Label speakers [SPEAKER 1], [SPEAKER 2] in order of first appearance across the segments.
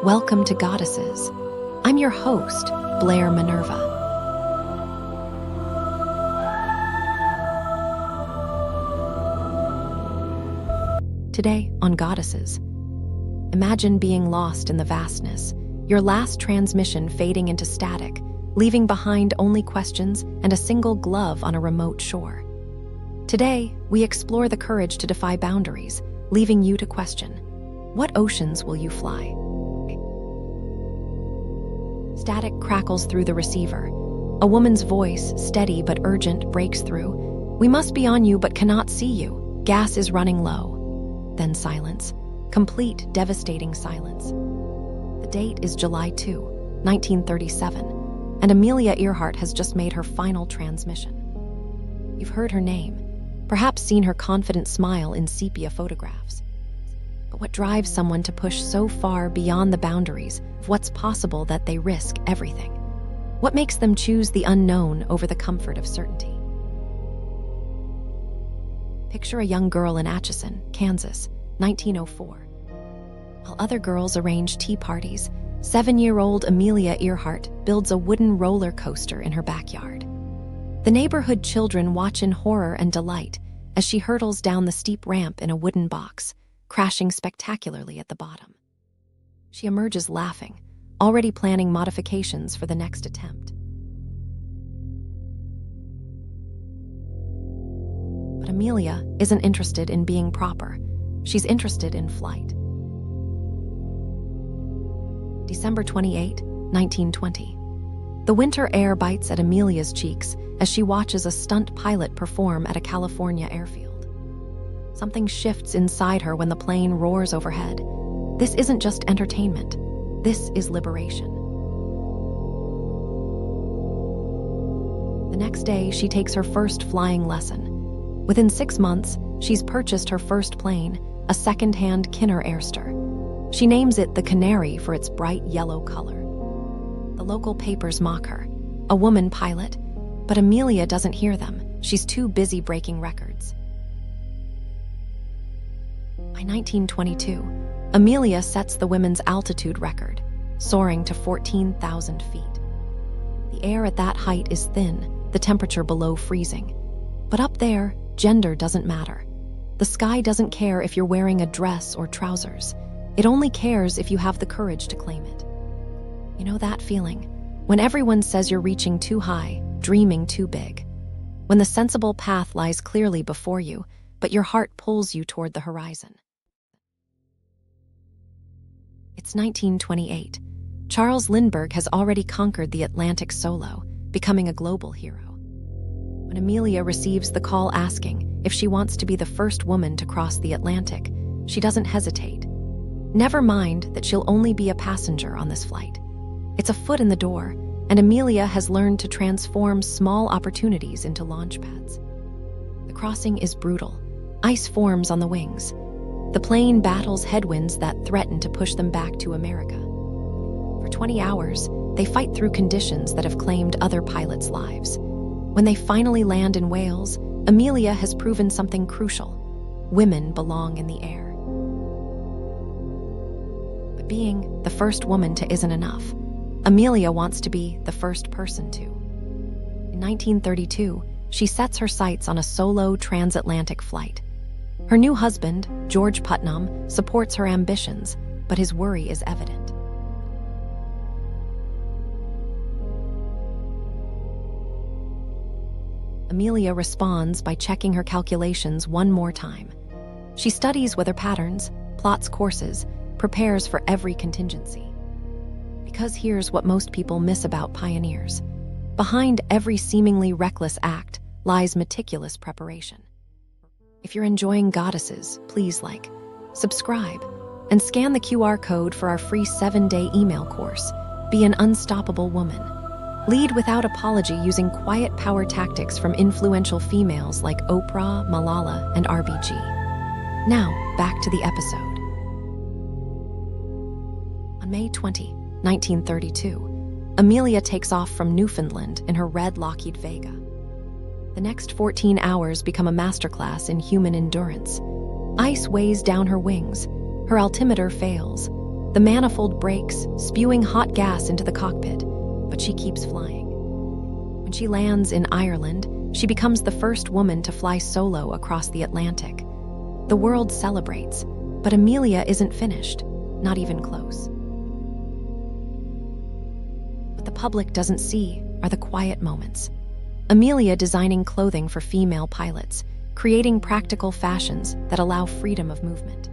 [SPEAKER 1] Welcome to Goddesses. I'm your host, Blair Minerva. Today on Goddesses, imagine being lost in the vastness, your last transmission fading into static, leaving behind only questions and a single glove on a remote shore. Today, we explore the courage to defy boundaries, leaving you to question, what oceans will you fly? Static crackles through the receiver. A woman's voice, steady but urgent, breaks through. We must be on you but cannot see you. Gas is running low. Then silence. Complete, devastating silence. The date is July 2, 1937, and Amelia Earhart has just made her final transmission. You've heard her name, perhaps seen her confident smile in sepia photographs. But what drives someone to push so far beyond the boundaries of what's possible that they risk everything? What makes them choose the unknown over the comfort of certainty? Picture a young girl in Atchison, Kansas, 1904. While other girls arrange tea parties, 7-year-old Amelia Earhart builds a wooden roller coaster in her backyard. The neighborhood children watch in horror and delight as she hurtles down the steep ramp in a wooden box, crashing spectacularly at the bottom. She emerges laughing, already planning modifications for the next attempt. But Amelia isn't interested in being proper. She's interested in flight. December 28, 1920. The winter air bites at Amelia's cheeks as she watches a stunt pilot perform at a California airfield. Something shifts inside her when the plane roars overhead. This isn't just entertainment. This is liberation. The next day, she takes her first flying lesson. Within 6 months, she's purchased her first plane, a second-hand Kinner Airster. She names it the Canary for its bright yellow color. The local papers mock her, a woman pilot, but Amelia doesn't hear them. She's too busy breaking records. By 1922, Amelia sets the women's altitude record, soaring to 14,000 feet. The air at that height is thin, the temperature below freezing. But up there, gender doesn't matter. The sky doesn't care if you're wearing a dress or trousers. It only cares if you have the courage to claim it. You know that feeling? When everyone says you're reaching too high, dreaming too big. When the sensible path lies clearly before you, but your heart pulls you toward the horizon. It's 1928. Charles Lindbergh has already conquered the Atlantic solo, becoming a global hero. When Amelia receives the call asking if she wants to be the first woman to cross the Atlantic, she doesn't hesitate. Never mind that she'll only be a passenger on this flight. It's a foot in the door, and Amelia has learned to transform small opportunities into launch pads. The crossing is brutal. Ice forms on the wings. The plane battles headwinds that threaten to push them back to America. For 20 hours, they fight through conditions that have claimed other pilots' lives. When they finally land in Wales, Amelia has proven something crucial. Women belong in the air. But being the first woman to isn't enough. Amelia wants to be the first person to. In 1932, she sets her sights on a solo transatlantic flight. Her new husband, George Putnam, supports her ambitions, but his worry is evident. Amelia responds by checking her calculations one more time. She studies weather patterns, plots courses, prepares for every contingency. Because here's what most people miss about pioneers. Behind every seemingly reckless act lies meticulous preparation. If you're enjoying Goddesses, please like, subscribe, and scan the QR code for our free 7-day email course, Be an Unstoppable Woman. Lead without apology using quiet power tactics from influential females like Oprah, Malala, and RBG. Now, back to the episode. On May 20, 1932, Amelia takes off from Newfoundland in her red Lockheed Vega. The next 14 hours become a masterclass in human endurance. Ice weighs down her wings. Her altimeter fails. The manifold breaks, spewing hot gas into the cockpit, but she keeps flying. When she lands in Ireland, she becomes the first woman to fly solo across the Atlantic. The world celebrates, but Amelia isn't finished, not even close. What the public doesn't see are the quiet moments. Amelia designing clothing for female pilots, creating practical fashions that allow freedom of movement.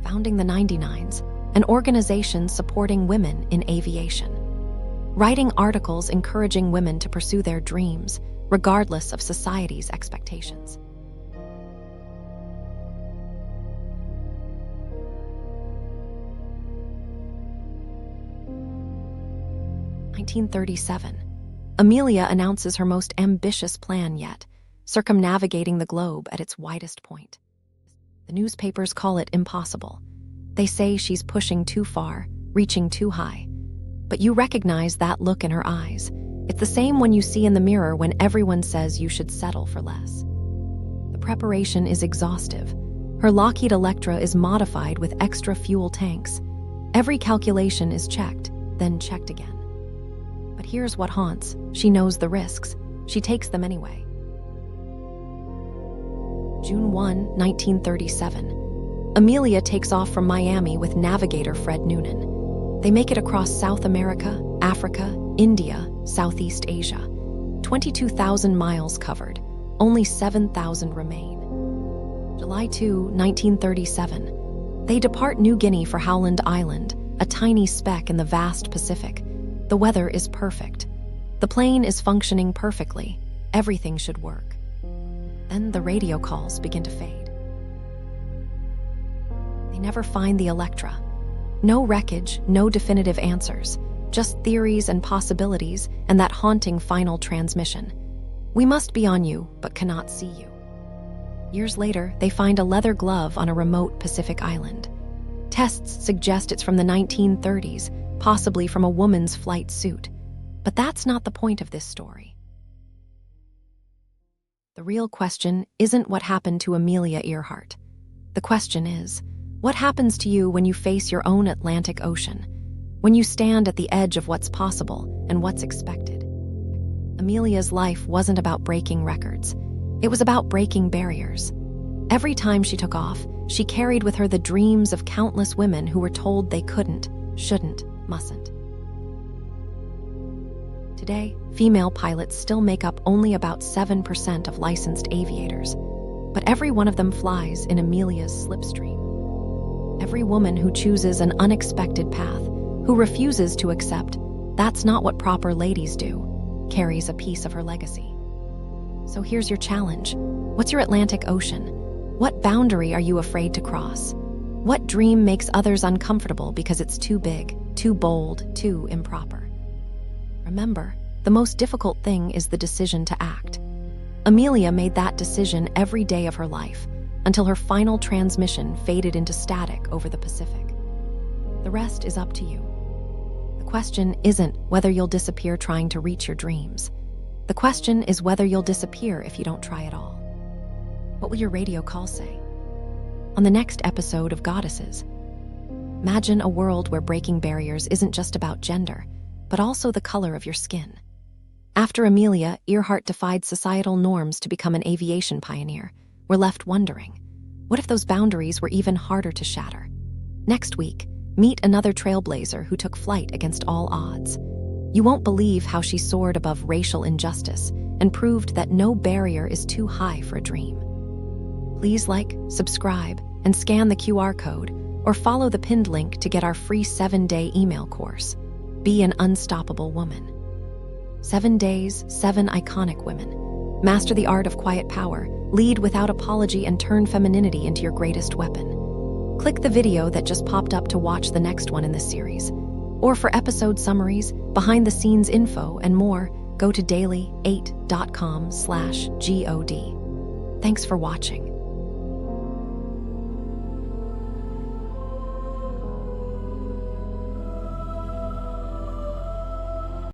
[SPEAKER 1] Founding the 99s, an organization supporting women in aviation. Writing articles encouraging women to pursue their dreams, regardless of society's expectations. In 1937, Amelia announces her most ambitious plan yet, circumnavigating the globe at its widest point. The newspapers call it impossible. They say she's pushing too far, reaching too high. But you recognize that look in her eyes. It's the same one you see in the mirror when everyone says you should settle for less. The preparation is exhaustive. Her Lockheed Electra is modified with extra fuel tanks. Every calculation is checked, then checked again. But here's what haunts. She knows the risks. She takes them anyway. June 1, 1937. Amelia takes off from Miami with navigator Fred Noonan. They make it across South America, Africa, India, Southeast Asia. 22,000 miles covered. Only 7,000 remain. July 2, 1937. They depart New Guinea for Howland Island, a tiny speck in the vast Pacific. The weather is perfect. The plane is functioning perfectly. Everything should work. Then the radio calls begin to fade. They never find the Electra. No wreckage, no definitive answers, just theories and possibilities and that haunting final transmission. We must be on you, but cannot see you. Years later, they find a leather glove on a remote Pacific island. Tests suggest it's from the 1930s, possibly from a woman's flight suit. But that's not the point of this story. The real question isn't what happened to Amelia Earhart. The question is, what happens to you when you face your own Atlantic Ocean, when you stand at the edge of what's possible and what's expected? Amelia's life wasn't about breaking records. It was about breaking barriers. Every time she took off, she carried with her the dreams of countless women who were told they couldn't, shouldn't, mustn't. Today, female pilots still make up only about 7% of licensed aviators, but every one of them flies in Amelia's slipstream. Every woman who chooses an unexpected path, who refuses to accept that's not what proper ladies do, carries a piece of her legacy. So here's your challenge. What's your Atlantic Ocean? What boundary are you afraid to cross? What dream makes others uncomfortable because it's too big, too bold, too improper? Remember, the most difficult thing is the decision to act. Amelia made that decision every day of her life, until her final transmission faded into static over the Pacific. The rest is up to you. The question isn't whether you'll disappear trying to reach your dreams. The question is whether you'll disappear if you don't try at all. What will your radio call say? On the next episode of Goddesses, imagine a world where breaking barriers isn't just about gender, but also the color of your skin. After Amelia Earhart defied societal norms to become an aviation pioneer, we're left wondering, what if those boundaries were even harder to shatter? Next week, meet another trailblazer who took flight against all odds. You won't believe how she soared above racial injustice and proved that no barrier is too high for a dream. Please like, subscribe, and scan the QR code, or follow the pinned link to get our free 7-day email course. Be an unstoppable woman. 7 days, 7 iconic women. Master the art of quiet power, lead without apology, and turn femininity into your greatest weapon. Click the video that just popped up to watch the next one in this series. Or for episode summaries, behind-the-scenes info, and more, go to daily8.com/GOD. Thanks for watching.